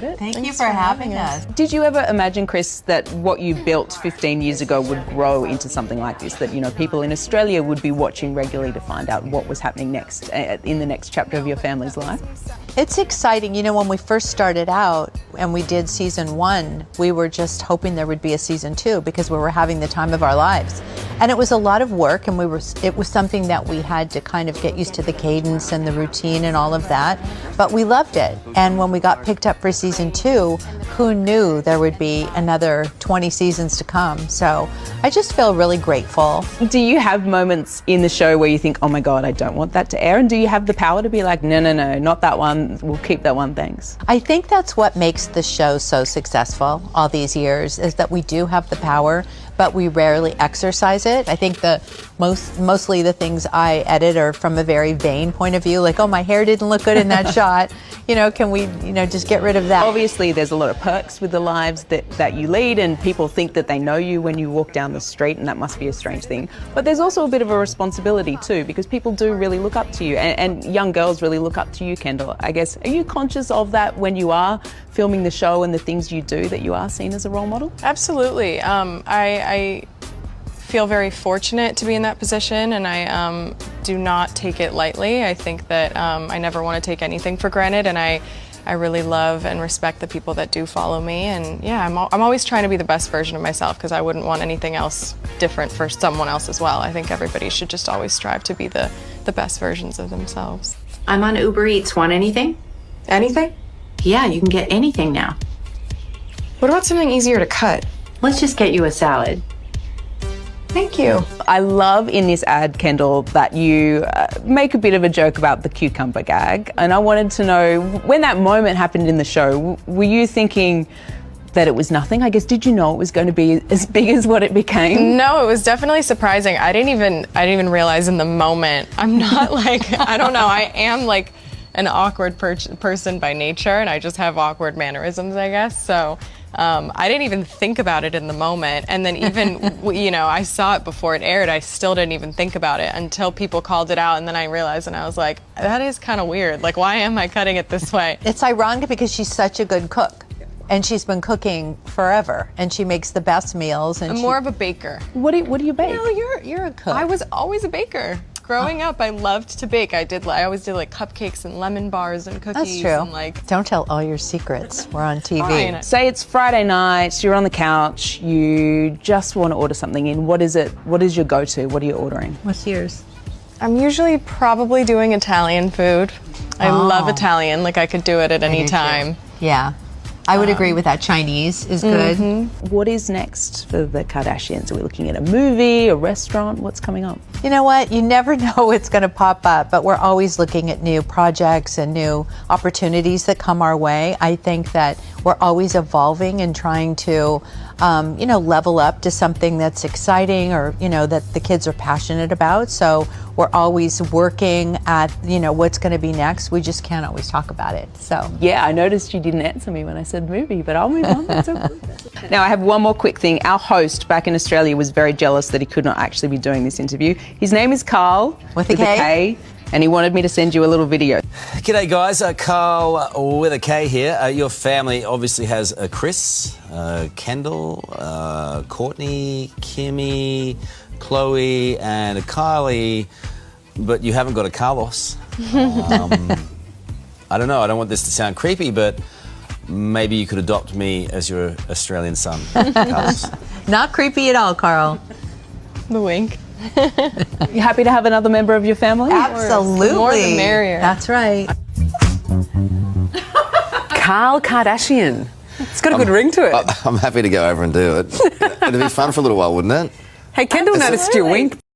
Thank you for having us. Did you ever imagine, Chris, that what you built 15 years ago would grow into something like this? That, you know, people in Australia would be watching regularly to find out what was happening next in the next chapter of your family's life? It's exciting. You know, when we first started out and we did season 1, we were just hoping there would be a season 2 because we were having the time of our lives. And it was a lot of work, and it was something that we had to kind of get used to the cadence and the routine and all of that. But we loved it. And when we got picked up for season 2, who knew there would be another 20 seasons to come? So I just feel really grateful. Do you have moments in the show where you think, oh my God, I don't want that to air? And do you have the power to be like, no, not that one, we'll keep that one, thanks? I think that's what makes the show so successful all these years, is that we do have the power, but we rarely exercise it. I think mostly the things I edit are from a very vain point of view, like, oh, my hair didn't look good in that shot. You know, can we, just get rid of that? Obviously, there's a lot of perks with the lives that you lead, and people think that they know you when you walk down the street, and that must be a strange thing. But there's also a bit of a responsibility too, because people do really look up to you, and young girls really look up to you, Kendall. I guess, are you conscious of that when you are filming the show and the things you do, that you are seen as a role model? Absolutely. I feel very fortunate to be in that position, and I do not take it lightly. I think that I never want to take anything for granted, and I really love and respect the people that do follow me. And yeah, I'm always trying to be the best version of myself, because I wouldn't want anything else different for someone else as well. I think everybody should just always strive to be the best versions of themselves. I'm on Uber Eats. Want anything? Anything? Yeah, you can get anything now. What about something easier to cut? Let's just get you a salad. Thank you. I love in this ad, Kendall, that you make a bit of a joke about the cucumber gag. And I wanted to know, when that moment happened in the show, were you thinking that it was nothing? I guess, did you know it was going to be as big as what it became? No, it was definitely surprising. I didn't even realize in the moment. I'm not like, I don't know, I am like an awkward person by nature, and I just have awkward mannerisms, I guess. So I didn't even think about it in the moment. And then even, I saw it before it aired. I still didn't even think about it until people called it out. And then I realized, and I was like, that is kind of weird. Like, why am I cutting it this way? It's ironic because she's such a good cook. And she's been cooking forever, and she makes the best meals. And I'm more of a baker. What do you bake? No, you're a cook. I was always a baker. Growing up, I loved to bake. I always did like cupcakes and lemon bars and cookies. That's true. And don't tell all your secrets. We're on TV. Fine. Say it's Friday night, you're on the couch, you just want to order something in. What is it? What is your go-to? What are you ordering? What's yours? I'm usually probably doing Italian food. I love Italian. Like, I could do it at any time. Yeah. I would agree with that. Chinese is good. What is next for the Kardashians? Are we looking at a movie, a restaurant? What's coming up? You know what? You never know what's going to pop up, but we're always looking at new projects and new opportunities that come our way. I think that we're always evolving and trying to, level up to something that's exciting or, that the kids are passionate about. So we're always working at, what's going to be next. We just can't always talk about it. So yeah, I noticed you didn't answer me when I said movie, but I'll move on. That's okay. Now, I have one more quick thing. Our host back in Australia was very jealous that he could not actually be doing this interview. His name is Carl with a K, and he wanted me to send you a little video. G'day guys, Carl with a K here. Your family obviously has a Chris, Kendall, Courtney, Kimmy, Chloe and a Kylie, but you haven't got a Carlos. I don't know, I don't want this to sound creepy, but maybe you could adopt me as your Australian son, Carlos. Not creepy at all, Carl. The wink. You happy to have another member of your family? Absolutely. The more the merrier. That's right. Carl Kardashian. It's got a good ring to it. I'm happy to go over and do it. It'd be fun for a little while, wouldn't it? Hey, Kendall noticed your wink.